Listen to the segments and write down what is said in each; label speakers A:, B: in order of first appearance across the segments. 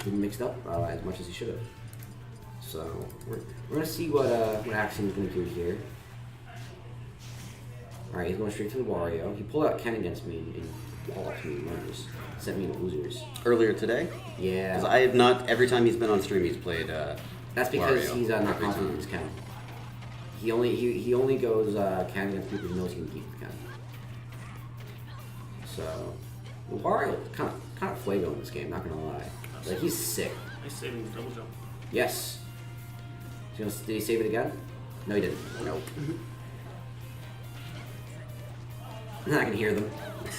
A: didn't mix it up as much as he should have. So we're gonna see what Axiom is gonna do here. All right, he's going straight to the Wario. He pulled out Ken against me and walloped me and just sent me to losers.
B: Earlier today?
A: Yeah.
B: Because I have not. Every time he's been on stream, he's played.
A: That's because
B: Wario
A: he's not confident in his Ken. He only goes Ken against people who knows he can keep the Ken. So Wario kind of fuego in this game. Not gonna lie. Like he's sick.
C: Nice saving double jump.
A: Yes. Did he save it again? No, he didn't. Nope. I can hear them.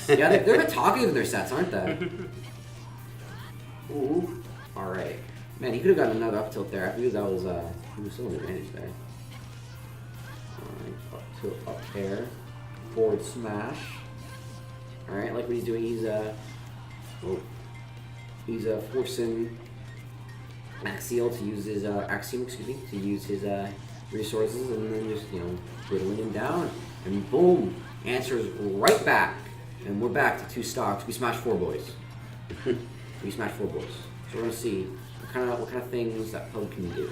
A: Yeah, they're a bit talkative in their sets, aren't they? Ooh. Alright. Man, he could have gotten another up tilt there. I believe that was, he was still an advantage there. Alright, up tilt, up air. Forward smash. Alright, like what he's doing, he's forcing Axiom to use his, to use his, resources and then just, whittling him down. And boom! Answers right back. And we're back to 2 stocks. We smashed 4 boys. We smashed 4 boys. So we're gonna see what kind of things that Pug can do.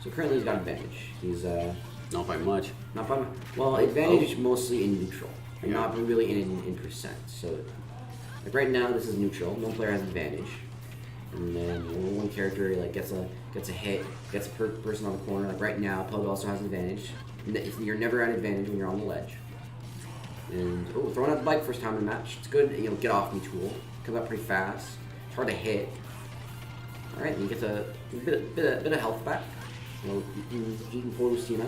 A: So currently he's got advantage. He's
B: not by much.
A: Not by much. Well, advantage is mostly in neutral, and not really in percent. So like right now this is neutral. No player has advantage. And then one character like gets a hit, gets a person on the corner. Like right now, Pug also has an advantage. You're never at advantage when you're on the ledge. And throwing out the bike first time in the match. It's good. Get off me tool. Comes up pretty fast. It's hard to hit. All right, and he gets a bit of health back. He can pull Lucina.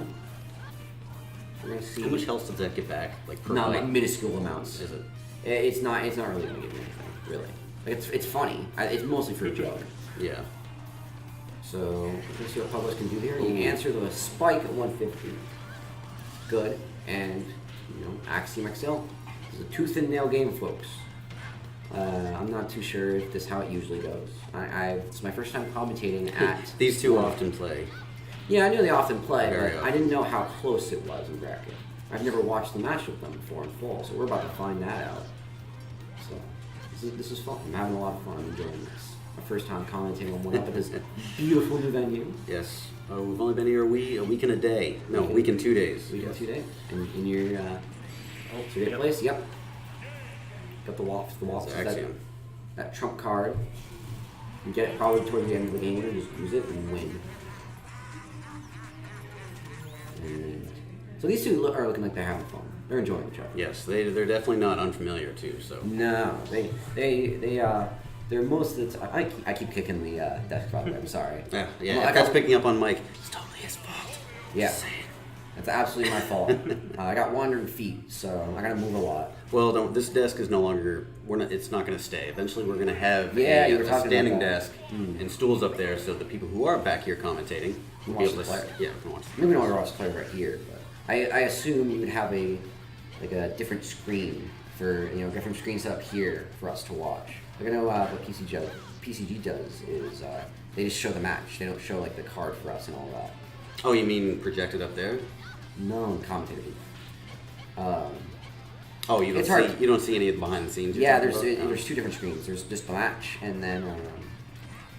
A: We're gonna see.
B: How much health does that get back? Like per
A: like minuscule amounts.
B: Is it?
A: It's not really gonna give you anything, really. Like it's funny. It's mostly for a joke.
B: Yeah.
A: So let's see what Pugwest can do here. You can answer the spike at 150. Good. And Axiom XL. It's a tooth and nail game, folks. I'm not too sure if this is how it usually goes. It's my first time commentating at.
B: These two often play.
A: Yeah, I knew they often play,
B: Very
A: but
B: often.
A: I didn't know how close it was in bracket. I've never watched the match with them before in full, so we're about to find that out. So this is fun. I'm having a lot of fun. I'm enjoying this. My first time commentating on one up at this beautiful new venue.
B: Yes. We've only been here a week and a day. No, a week and 2 days.
A: Week and 2 days. In your 2-day place? Yep. Got the Wops. The Wops is that trump card. You get it probably towards the end of the game and just use it and win. And so these two are looking like they're having fun. They're enjoying each other.
B: Yes, they're definitely not unfamiliar too. So
A: no, they're most of the time. I keep kicking the desk, by the way. I'm sorry.
B: Yeah. If that's picking up on Mike, it's totally his fault.
A: Yeah, that's absolutely my fault. I got wandering feet, so I gotta move a lot.
B: Well, this desk is no longer. It's not going to stay. Eventually, we're going to have
A: a
B: standing desk and stools up there, so the people who are back here commentating will be able to
A: play.
B: Yeah, can watch.
A: Maybe not watch the play right here, but I assume you would have a different screen for different screen set up here for us to watch. Like I know what PCG does is they just show the match. They don't show like the card for us and all that.
B: Oh, you mean projected up there?
A: No, commentator booth.
B: Oh, you don't see any of the behind the scenes.
A: Yeah, there's 2 different screens. There's just the match, and then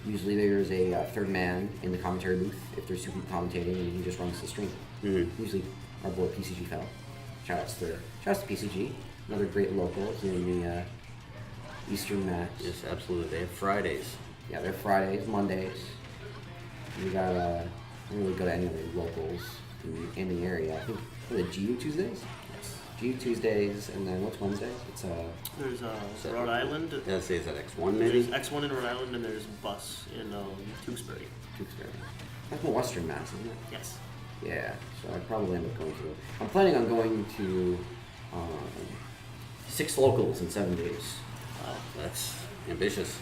A: usually there's a third man in the commentary booth if there's 2 people commentating, and he just runs the stream.
B: Mm-hmm.
A: Usually our boy PCG fellow. Shoutouts to PCG, another great local in the Eastern match.
B: Yes, absolutely. They have Fridays.
A: Yeah, they're Fridays, Mondays. We got I don't really go to any of the locals in the area. I think the GU Tuesdays. GU Tuesdays, and then what's Wednesday? It's
C: There's Rhode Island.
B: Yeah, say is that X1 maybe?
C: There's X1 in Rhode Island, and there's Bus in Tewksbury.
A: That's more Western Mass, isn't it?
C: Yes.
A: Yeah, so I'd probably end up going to. I'm planning on going to 6 locals in 7 days.
C: Wow.
B: That's ambitious.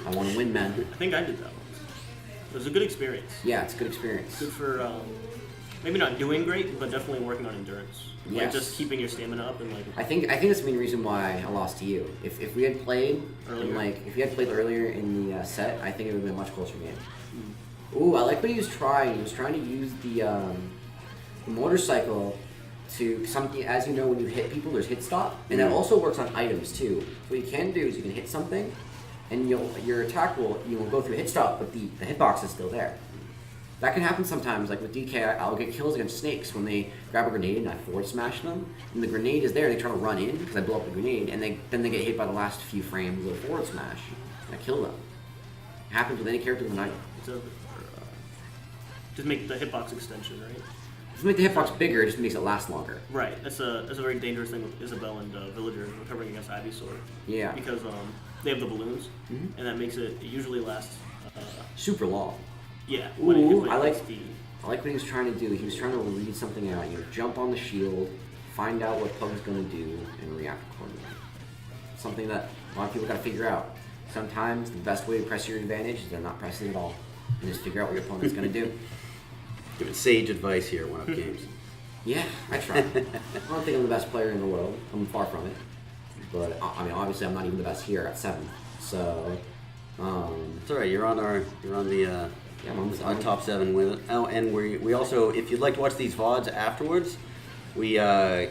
A: I want to win, man.
C: I think I did that once. It was a good experience.
A: Yeah, it's a good experience.
C: Good for maybe not doing great, but definitely working on endurance.
A: Yes.
C: Like just keeping your stamina up and like.
A: I think that's the main reason why I lost to you. If we had played
C: earlier,
A: if you had played earlier in the set, I think it would have been a much closer game. Ooh, I like what he was trying. He was trying to use the motorcycle to something. As you know, when you hit people, there's hit stop, and that also works on items too. So what you can do is you can hit something, and your attack will go through hit stop, but the hitbox is still there. That can happen sometimes, like with DK, I'll get kills against snakes when they grab a grenade and I forward smash them, and the grenade is there, they try to run in because I blow up the grenade, and then they get hit by the last few frames of the forward smash, and I kill them. It happens with any character in the night.
C: Just make the hitbox extension, right?
A: Just make the hitbox bigger, it just makes it last longer.
C: Right. That's a very dangerous thing with Isabel and Villager recovering against Ivysaur.
A: Yeah.
C: Because they have the balloons, and that makes it usually lasts
A: Super long.
C: Yeah.
A: Ooh, I like what he was trying to do. He was trying to read something out. Jump on the shield, find out what Pug's going to do, and react accordingly. Something that a lot of people got to figure out. Sometimes the best way to press your advantage is to not press it at all, and just figure out what your opponent's going to do.
B: Giving sage advice here, one up games.
A: Yeah, I try. I don't think I'm the best player in the world. I'm far from it. But I mean, obviously, I'm not even the best here at 7. So,
B: it's all right. You're on the.
A: Yeah,
B: our top 7 with it. Oh, and we also, if you'd like to watch these VODs afterwards, we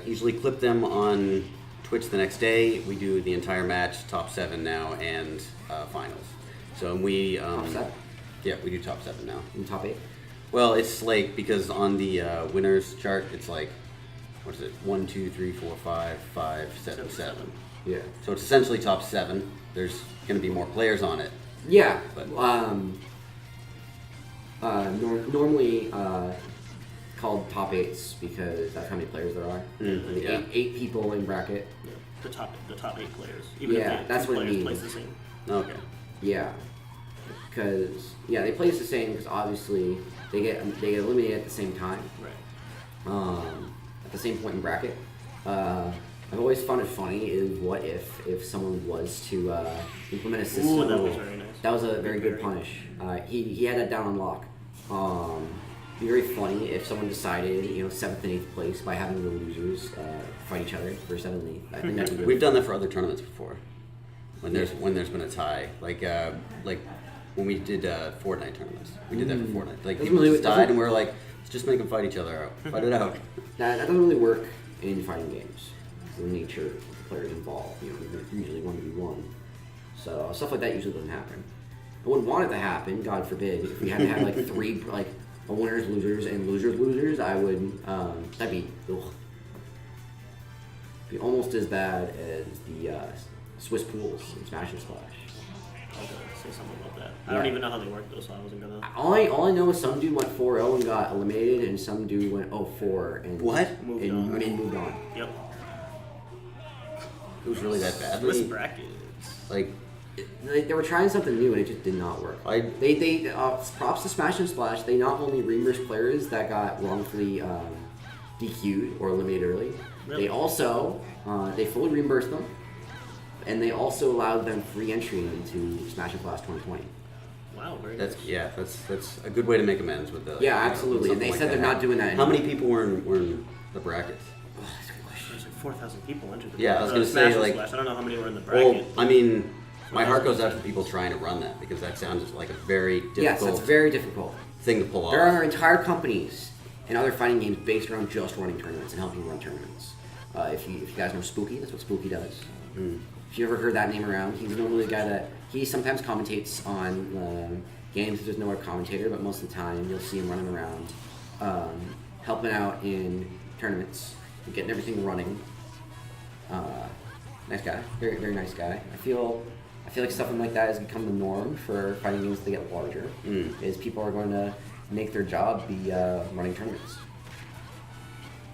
B: usually clip them on Twitch the next day. We do the entire match, top 7 now, and finals. So we
A: top 7?
B: Yeah, we do top 7 now.
A: In top 8?
B: Well, it's like because on the winners chart, it's like what is it? 1, 2, 3, 4, 5, 5, 7, 7.
A: Yeah.
B: So it's essentially top 7. There's going to be more players on it.
A: Yeah.
B: But
A: normally called top 8s because that's how many players there are.
B: Yeah.
A: Eight people in bracket.
C: Yeah. The top 8 players. Even
A: Yeah,
C: if
A: that's what it
C: players
A: means.
C: place the same.
B: Okay.
A: Yeah, because they place the same because obviously they get eliminated at the same time.
C: Right.
A: At the same point in bracket. I've always found it funny is what if someone was to implement a system.
C: Ooh, that was very nice.
A: That was a very good punish. He had that down on lock. It'd be very funny if someone decided 7th and 8th place by having the losers fight each other for 7th and 8th. I think that'd be really
B: We've done that for other tournaments before. When there's been a tie, like when we did Fortnite tournaments, we did that for Fortnite. Like people just died, and we were like, let's just make them fight each other out, fight it out.
A: That doesn't really work in fighting games. The nature of the players involved, usually 1v1. So stuff like that usually doesn't happen. I wouldn't want it to happen, God forbid. If we had to have like 3 a winners, losers, and losers, I would. That'd be almost as bad as the Swiss pools in Smash and Splash.
C: I was gonna say something about that. I don't even know how they work though, so I wasn't gonna.
A: All I know is some dude went 4-0 and got eliminated, and some dude went 0-4 and
C: Moved on.
A: moved on.
C: Yep.
B: It was really that bad.
C: Swiss brackets.
B: Like
A: They were trying something new and it just did not work. They props to Smash and Splash. They not only reimbursed players that got wrongfully DQ'd or eliminated early,
C: Really?
A: they also they fully reimbursed them, and they also allowed them free entry into Smash and Splash 2020.
C: Wow, very
B: that's
C: nice.
B: that's a good way to make amends with the.
A: Yeah, absolutely. And they said they're not doing that
B: How
A: anymore.
B: many people were in the brackets?
A: Oh, that's a good question.
C: There's like 4,000 people entered the
B: Yeah, I was gonna say,
C: Smash and
B: like-
C: Splash. I don't know how many were in the
B: Well,
C: bracket.
B: I mean, my heart goes out to the people trying to run that because that sounds like a very difficult
A: Yes, that's very difficult.
B: thing to pull off.
A: There are entire companies and other fighting games based around just running tournaments and helping run tournaments. If you guys know Spooky, that's what Spooky does. If you ever heard that name around, he's normally the guy that he sometimes commentates on games. There's no other commentator, but most of the time you'll see him running around, helping out in tournaments, getting everything running. Nice guy, very very nice guy. I feel like something like that has become the norm for fighting games to get larger. Is people are going to make their job be running tournaments.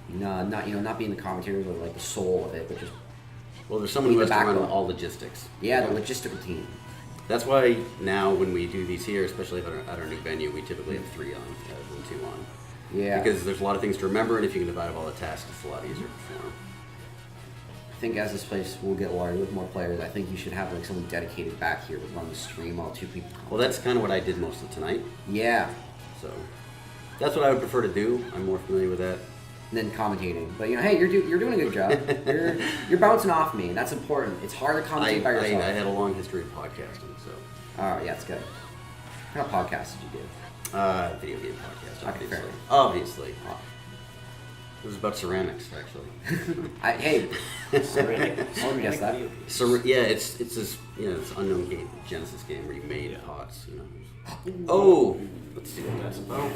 A: Not being the commentators or like the soul of it, but just
B: Well, there's someone who
A: Being
B: has
A: the
B: to run
A: backbone.
B: all logistics.
A: the logistical team.
B: That's why now when we do these here, especially at our new venue, we typically have 3 on rather than 2 on.
A: Yeah.
B: Because there's a lot of things to remember, and if you can divide up all the tasks, it's a lot easier to perform.
A: I think as this place will get larger with more players, I think you should have like someone dedicated back here to run the stream while 2 people.
B: Well, that's kind of what I did most of tonight.
A: Yeah,
B: So that's what I would prefer to do. I'm more familiar with that.
A: and then commentating. But hey, you're doing a good job. you're bouncing off me, and that's important. It's hard to
B: I,
A: commentate by
B: I,
A: yourself.
B: I had a long history of podcasting, so
A: Oh yeah, it's good. What kind of podcast did you do?
B: video game podcast,
A: Okay,
B: obviously.
A: fair.
B: Obviously. It was about ceramics, actually.
A: Hey,
C: Ceramic-
A: I wouldn't guess that.
C: video.
B: Yeah, it's this this unknown game, Genesis game where you made
C: Yeah.
B: pots. Oh, let's see what that's about.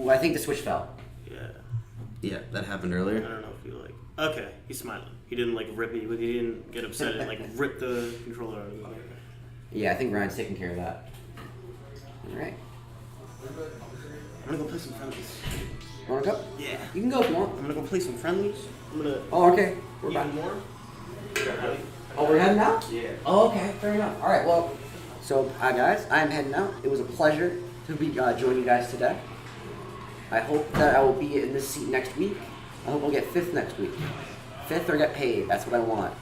A: Ooh, I think the switch fell.
C: Yeah.
B: Yeah, that happened
C: I
B: earlier.
C: don't know if you like. Okay, he's smiling. He didn't like rip me. He didn't get upset and like rip the controller out of his hand.
A: Yeah, I think Ryan's taking care of that. All right.
C: I'm gonna go play some friendlies.
A: Want to go?
C: Yeah.
A: You can go if you want.
C: I'm gonna go play some friendlies. I'm gonna.
A: Oh, okay. We're
C: Even
A: back.
C: more.
A: Oh, we're heading out?
C: Yeah.
A: Oh, okay. Fair enough. All right. Well, so hi guys. I'm heading out. It was a pleasure to be joining you guys today. I hope that I will be in this seat next week. I hope I'll get 5th next week. 5th or get paid. That's what I want.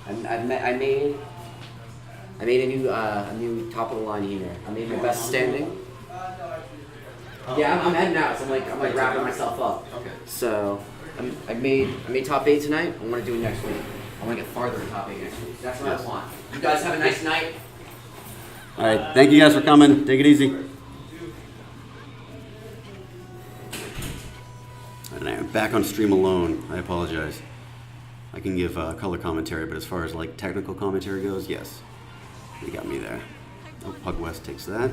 A: I made a new top of the line here. I made my best standing. Yeah, I'm heading out. So I'm like wrapping myself up.
B: Okay.
A: So I made top 8 tonight. I want to do it next week. I want to get farther in top 8 next week. That's what I want. You guys have a nice night.
B: All right, thank you guys for coming. Take it easy. And I'm back on stream alone. I apologize. I can give color commentary, but as far as like technical commentary goes, yes, you got me there. Oh, Pugwest takes that.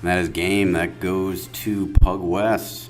B: That is game. That goes to Pugwest.